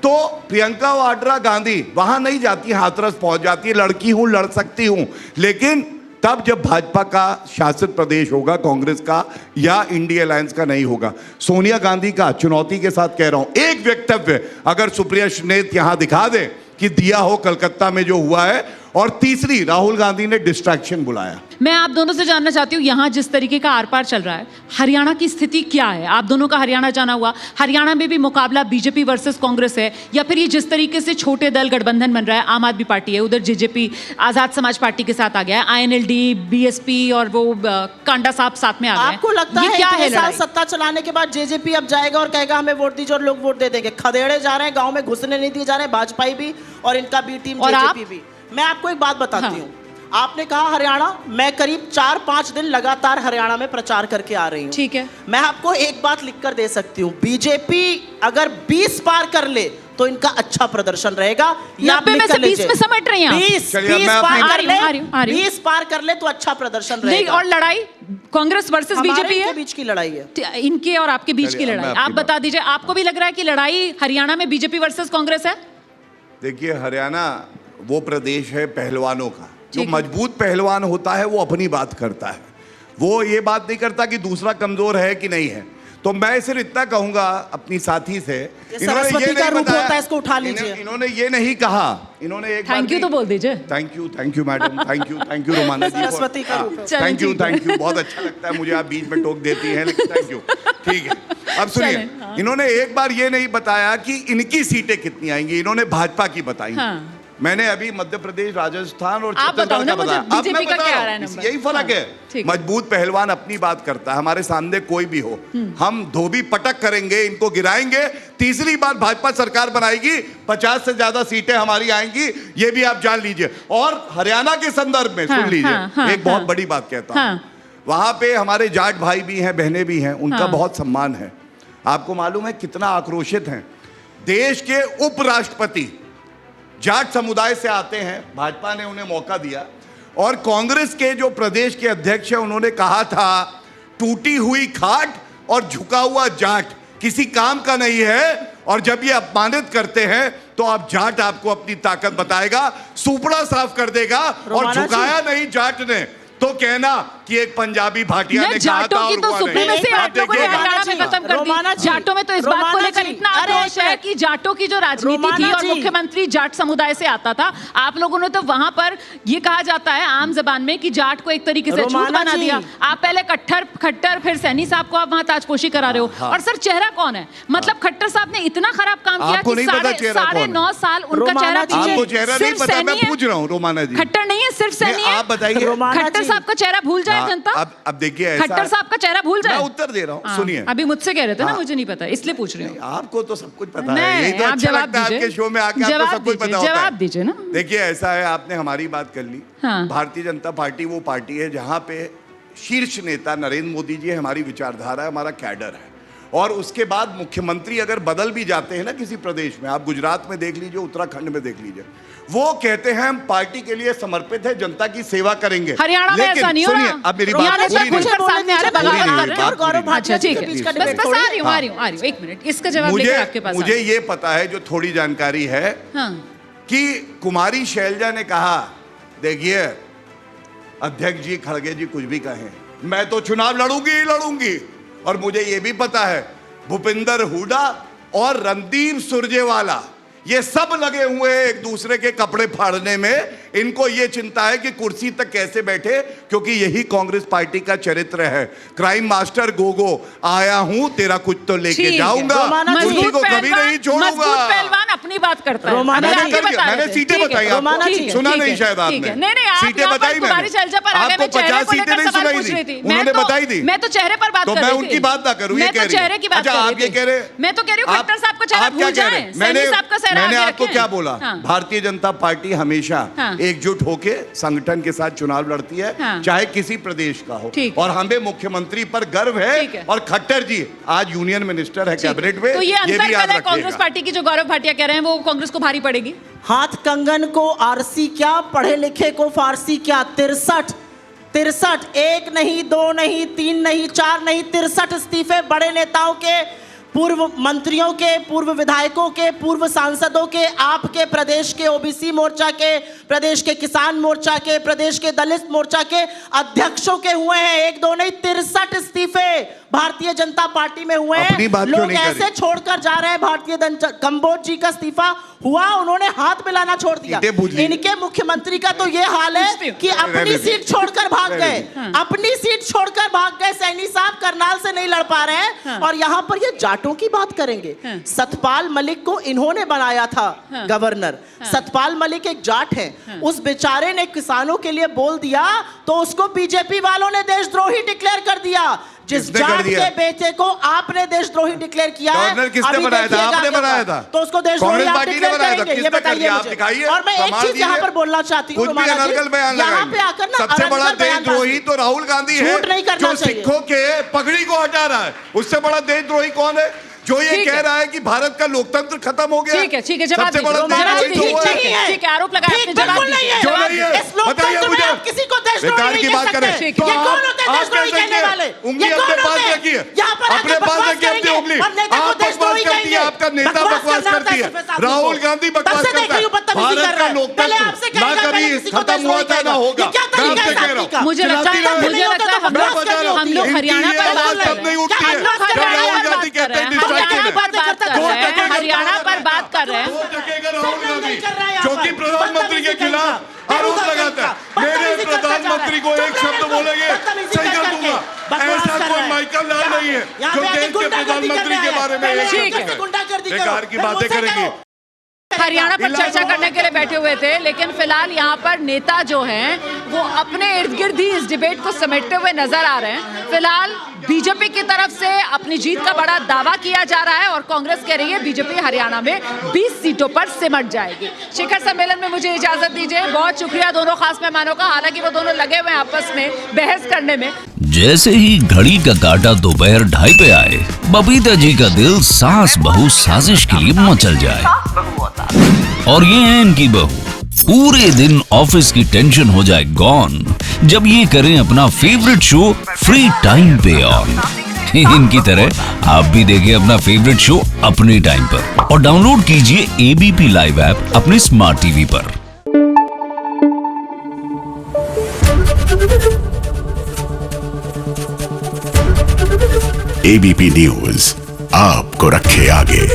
तो प्रियंका वाड्रा गांधी वहां नहीं जाती, हाथरस पहुंच जाती है, लड़की हूं, लड़ सकती हूं। लेकिन तब जब भाजपा का शासित प्रदेश होगा, कांग्रेस का या इंडिया अलायंस का नहीं होगा। सोनिया गांधी का चुनौती के साथ कह रहा हूं, एक वक्तव्य अगर सुप्रिया श्रीनेत यहां दिखा दे कि दिया हो कलकत्ता में जो हुआ है। और तीसरी, राहुल गांधी ने डिस्ट्रैक्शन बुलाया। मैं आप दोनों से जानना चाहती हूँ, यहाँ जिस तरीके का आर पार चल रहा है, हरियाणा की स्थिति क्या है? आप दोनों का हरियाणा जाना हुआ, हरियाणा में भी मुकाबला बीजेपी वर्सेस कांग्रेस है, या फिर ये जिस तरीके से छोटे दल गठबंधन बन रहा है, आम आदमी पार्टी है, उधर जेजेपी आजाद समाज पार्टी के साथ आ गया है, आईएनएलडी, बीएसपी और वो कांडा साहब साथ में आ गए। आपको लगता ये है क्या इतने है साल लड़ाई? सत्ता चलाने के बाद जेजेपी अब जाएगा और कहेगा हमें वोट दीजिए और लोग वोट दे देंगे? खदेड़े जा रहे हैं, गांव में घुसने नहीं दिए जा रहे हैं, भाजपा भी और इनका बी टीम और जेजेपी आप? भी। मैं आपको एक बात बताती हाँ। हूँ। आपने कहा हरियाणा, मैं करीब 4-5 दिन लगातार हरियाणा में प्रचार करके आ रही हूँ। ठीक है। मैं आपको एक बात लिखकर दे सकती हूँ, बीजेपी अगर 20 पार कर ले तो इनका अच्छा प्रदर्शन रहेगा। 90 में से 20 में समेट रही हैं आप? 20 चलिए, मैं पार अपनी- कर आ रही हूँ। ले, 20 पार कर ले तो अच्छा प्रदर्शन नहीं, रहेगा। और लड़ाई कांग्रेस वर्सेस हमारे बीजेपी इनके है, बीच की लड़ाई है। इनके और आपके बीच चलिए, की मैं लड़ाई। आपकी आप बात- बता दीजिए, आपको भी लग रहा है कि लड़ाई हरियाणा में बीजेपी वर्सेस कांग्रेस है? देखिए, हरियाणा वो प्रदेश है पहलवानों का। जो ठीक है। मजबूत पहलवान होता है वो अपनी बात करता है, वो ये बात नहीं करता कि दूसरा कमजोर है कि नहीं है। तो मैं सिर्फ इतना कहूंगा अपनी साथी से, सरस्वती का रूप होता है, इसको उठा लीजिए। इन्होंने ये नहीं कहा, इन्होंने एक थैंक यू तो बोल दीजिए। Thank you madam, thank you Romana ji. Saraswati का रूप है। चलें, ठीक है। थैंक यू, बहुत अच्छा लगता है मुझे, आप बीच में टोक देती हैं, लेकिन थैंक यू। ठीक है, अब सुनिए, चलें, हाँ। इन्होंने एक बार ये नहीं बताया कि इनकी सीटें कितनी आएंगी, इन्होंने भाजपा की बताई। हाँ। मैंने अभी मध्य प्रदेश, राजस्थान और आप बताओ छत्तीसगढ़ ना का मुझे, बताया। अब मैं बीजेपी का बता क्या रहा आ रहा है हूं, नंबर? यही फर्क हाँ, है। ठीक है। मजबूत पहलवान अपनी बात करता है, हमारे सामने कोई भी हो, हम धोबी पटक करेंगे, इनको गिराएंगे। तीसरी बार भाजपा सरकार बनाएगी, 50 से ज्यादा सीटें हमारी आएंगी, ये भी आप जान लीजिए। और हरियाणा के संदर्भ में हाँ, सुन लीजिए, हाँ, एक बहुत हाँ। बड़ी बात कहता हूं। हाँ। वहां पे हमारे जाट भाई भी हैं, बहनें भी हैं, उनका हाँ। बहुत सम्मान है। आपको मालूम है कितना आक्रोशित हैं? देश के उपराष्ट्रपति जाट समुदाय से आते हैं, भाजपा ने उन्हें मौका दिया। और कांग्रेस के जो प्रदेश के अध्यक्ष हैं, उन्होंने कहा था टूटी हुई खाट और झुका हुआ जाट किसी काम का नहीं है, और जब ये अपमानित करते हैं तो आप जाट आपको अपनी ताकत बताएगा, सुपड़ा साफ कर देगा। और रोमाना जी। झुकाया नहीं जाट ने तो कहना कि एक पंजाबी भाटिया ने कहा था जाटों की और तो हुआ नहीं। सुप्रीमेसी आप आप लोगों ने देखिए, हरियाणा में खत्म कर रोमाना दी। जी, जाटों में तो इस बात को रोमाना लेकर जी, इतना अरे आक्रोश है एक कि जाटों की जो राजनीति थी रोमाना और जी। मुख्यमंत्री जाट समुदाय से आता था, आप लोगों ने तो वहां पर ये कहा जाता है आम जबान में कि जाट को एक तरीके से छूट रोमाना बना जी। दिया। आप पहले खट्टर फिर सैनी साहब को आप वहां ताजपोशी करा रहे हो। और सर चेहरा कौन है? मतलब खट्टर साहब ने इतना खराब काम किया आपको कि नहीं पता चेहरा कौन है? 9.5 साल उनका रोमाना चेहरा जी। पीछे आपको चेहरा नहीं सिर्फ पता, सैनी मैं है। पूछ रहा हूँ रोमाना जी। खट्टर नहीं है, सिर्फ सैनी है। आप बताइए। रोमाना खट्टर जी। साहब का चेहरा भूल जाए हाँ, जनता। अब देखिए ऐसा खट्टर साहब का चेहरा भूल जाए। मैं उत्तर दे रहा हूँ, हाँ, सुनिए। अभी मुझसे कह रहे थे ना, हाँ। मुझे नहीं पता, इसलिए पूछ रही हूँ। आपको तो सब कुछ पता है, नहीं, यही तो आप अच्छा जवाब लगता है दीजिए। आपके शो में आके, आपको जवाब सब कुछ दीजिए, पता होता है। जवाब दीजिए ना। देखिए ऐसा है, आपने हमारी बात कर ली। हाँ। भारतीय जनता पार्टी वो पार्टी है जहां पे शीर्ष नेता नरेंद्र मोदी जी हमारी विचारधारा है, हमारा कैडर है। और उसके बाद मुख्यमंत्री अगर बदल भी जाते हैं ना किसी प्रदेश में, आप गुजरात में देख लीजिए, उत्तराखंड में देख लीजिए, वो कहते हैं हम पार्टी के लिए समर्पित है, जनता की सेवा करेंगे। हरियाणा में लेकिन ऐसा नहीं हो सुनिए, रहा। अब मेरी हरियाणा बात में पूरी खुलकर नहीं। सामने आ रहे, पूरी बगावत नहीं, कर रहे हैं। बात पूरी नहीं। अच्छा ठीक है, बीच का बस डिबेट बस थोड़ी। आ रही हूँ, एक मिनट, इसका जवाब मुझे लेकर आपके पास आ मुझे रही हूँ। ये पता है, जो थोड़ी जानकारी है, हाँ। कि कुमारी शैलजा ने कहा, देखिए अध्यक्ष जी खड़गे जी कुछ भी कहें, मैं तो चुनाव लड़ूंगी ही लड़ूंगी। और मुझे ये भी पता है भूपिंदर हुडा और रणदीप सुरजेवाला ये सब लगे हुए हैं एक दूसरे के कपड़े फाड़ने में। इनको ये चिंता है कि कुर्सी तक कैसे बैठे, क्योंकि यही कांग्रेस पार्टी का चरित्र है। क्राइम मास्टर गोगो, आया हूं तेरा कुछ तो लेके ठीक है। जाऊंगा, रोमाना जी। कुर्सी को कभी नहीं छोड़ूंगा। मजबूत पहलवान अपनी बात करता है। रोमाना अभी जी। आगे बता रहे मैंने थे। सीटें ठीक है, बताई रोमाना आपको, जी। सुना ठीक नहीं है, शायद ठीक है। आपने। नहीं नहीं, आप सीटें यहाँ पर बताई तुम्हारी मैंने, चर्चा पर आ गए, आपको मैं चेहरे 50 को सीटें लेकर नहीं सवाल सुनाई पूछ रही दी, थी। उन्होंने मैं तो- बताई दी। मैं तो चेहरे पर बात तो कर मैं रही उनकी थी। बात ना करूं, ये मैं कह तो रही हैं। चेहरे की बात अच्छा, कर आप रही ये थी। कह रहे, मैं तो कह रही हूँ खट्टर साहब का चेहरा आप क्या भूल कह रहे जाए, हैं? सैनी साहब का चेहरा मैंने आगे आपको रखें। क्या बोला, हाँ। भारतीय जनता पार्टी हमेशा हाँ। एकजुट होके संगठन के साथ चुनाव लड़ती है, हाँ। चाहे किसी प्रदेश का हो। ठीक। और हमें मुख्यमंत्री पर गर्व है। ठीक है। और खट्टर जी आज यूनियन मिनिस्टर है कैबिनेट में, तो ये ये भी अंतर याद कल है कांग्रेस रखिएगा। पार्टी की, जो गौरव भाटिया कह रहे हैं वो कांग्रेस को भारी पड़ेगी। हाथ कंगन को आरसी क्या, पढ़े लिखे को फारसी क्या। 63 एक नहीं, दो नहीं, 3 नहीं, 4 नहीं, 63 इस्तीफे बड़े नेताओं के, पूर्व मंत्रियों के, पूर्व विधायकों के, पूर्व सांसदों के, आपके प्रदेश के ओबीसी मोर्चा के, प्रदेश के किसान मोर्चा के, प्रदेश के दलित मोर्चा के अध्यक्षों के हुए हैं। 1 2 नहीं, 63 इस्तीफे भारतीय जनता पार्टी में हुए अपनी हैं। बात क्यों लोग नहीं कर ऐसे रही? छोड़कर जा रहे हैं। भारतीय जनता, कंबोज जी का इस्तीफा हुआ, उन्होंने हाथ मिलाना छोड़ दिया। सीटें बुझ ली। इनके मुख्यमंत्री का तो ये हाल है कि अपनी रहने सीट दीजिए। छोड़कर भाग रहने गए, दीजिए। अपनी सीट छोड़कर भाग गए। सैनी साहब करनाल से नहीं लड़ पा रहे हैं। हाँ। और यहाँ पर ये जाटों की बात करेंगे। हाँ। सतपाल मलिक को इन्होंने बनाया था हाँ। गवर्नर। सतपाल मलिक एक जाट है। उस बेचारे ने किसानों के लिए बोल दिया तो उसको बीजेपी वालों ने देशद्रोही डिक्लेयर कर दिया। जिस किसने कर जाट दिया? के बेटे को आपने देशद्रोही डिक्लेयर किया है, गवर्नर किसने अभी बनाया था? देखिएगा आपने आगे बनाया होगा। था? तो उसको देशद्रोही कांग्रेस आप पार्टी ने डिक्लेयर बनाया था। करेंगे, ये किसने कर बताइए दिया? आप मुझे। दिखाइए, और मैं एक प्रमाण चीज यहाँ दीजिए। पर बोलना चाहती हूँ कुछ भी रोमाना जी, अनर्गल बयान यहाँ लगाइए। पे आकर ना सबसे बड़ा अनर्गल बयान देशद्रोही तो राहुल गांधी है, झूठ नहीं करना जो चाहिए। सिखों के पगड़ी को हटा रहा है। उससे बड़ा देशद्रोही कौन है? जो ये ठीक कह है। रहा है कि भारत का लोकतंत्र खत्म हो गया। ठीक है, जवाब सबसे बड़ा दीजिए। जवाब देशद्रोही तो दीजिए। वो है। नहीं है। ठीक है, आरोप लगाया ठीक आपने, जवाब बिल्कुल नहीं है। दीजिए। जो नहीं है, इस लोकतंत्र बताइए में मुझे। आप किसी को देशद्रोही बेकार नहीं की कह बात सकते। करें। ये ठीक है। कौन होते हैं आप देशद्रोही कह कहने सकते हैं। वाले? उंगली ये अपने कौन पास होते हैं? रखिए। यहाँ पर अपने आके पास बकवास रखिए अपनी करेंगे उंगली। और नेता को आप बकवास देशद्रोही करती है, कहेंगे। आपका नेता बकवास करना करती होता है। सिर्फ राहुल आपको। गांधी तब बकवास से देख करता रही है। हूँ बदतमीजी भारत कर का रहा है। पहले आपसे लोकतंत्र ना कहेगा, कभी पहले किसी को खत्म हुआ था ना होगा। ये क्या तरीका मैं है आपसे कह रहा शांति का? हूँ। मुझे लगता है हम लोग हरियाणा पर बात कर रहे हैं। नहीं उठती है। हम लोग जब हरियाणा राहुल पर गांधी बात कर कहते रहे हैं हैं, डिस्ट्रैक्ट हरियाणा पर बात कर रहे हैं, हरियाणा पर बात कर रहे हैं। राहुल गांधी जो कि प्रधानमंत्री के खिलाफ आरोप लगाता है। मेरे प्रधानमंत्री को एक शब्द बोलेंगे सही कर दूंगा। ऐसा कोई माइकल लाल नहीं है जो देश के प्रधानमंत्री के बारे में एक ठीक शब्द है। कहे। बेकार की बातें करेंगे। हरियाणा पर चर्चा करने के लिए बैठे हुए थे, लेकिन फिलहाल यहाँ पर नेता जो हैं वो अपने इर्द गिर्द ही इस डिबेट को समेटते हुए नजर आ रहे हैं। फिलहाल बीजेपी की तरफ से अपनी जीत का बड़ा दावा किया जा रहा है और कांग्रेस कह रही है बीजेपी हरियाणा में 20 सीटों पर सिमट जाएगी। शिखर सम्मेलन में मुझे इजाजत दीजिए। बहुत शुक्रिया दोनों खास मेहमानों का, हालांकि वो दोनों लगे हुए हैं आपस में बहस करने में। जैसे ही घड़ी का काटा दोपहर 2:30 पे आए, बबीता जी का दिल सास बहू साजिश के लिए मचल जाए। और ये है इनकी बहू, पूरे दिन ऑफिस की टेंशन हो जाए गॉन जब ये करें अपना फेवरेट शो फ्री टाइम पे ऑन। इनकी तरह आप भी देखिए अपना फेवरेट शो अपने टाइम पर और डाउनलोड कीजिए एबीपी लाइव ऐप अपने स्मार्ट टीवी पर। एबीपी न्यूज आपको रखे आगे।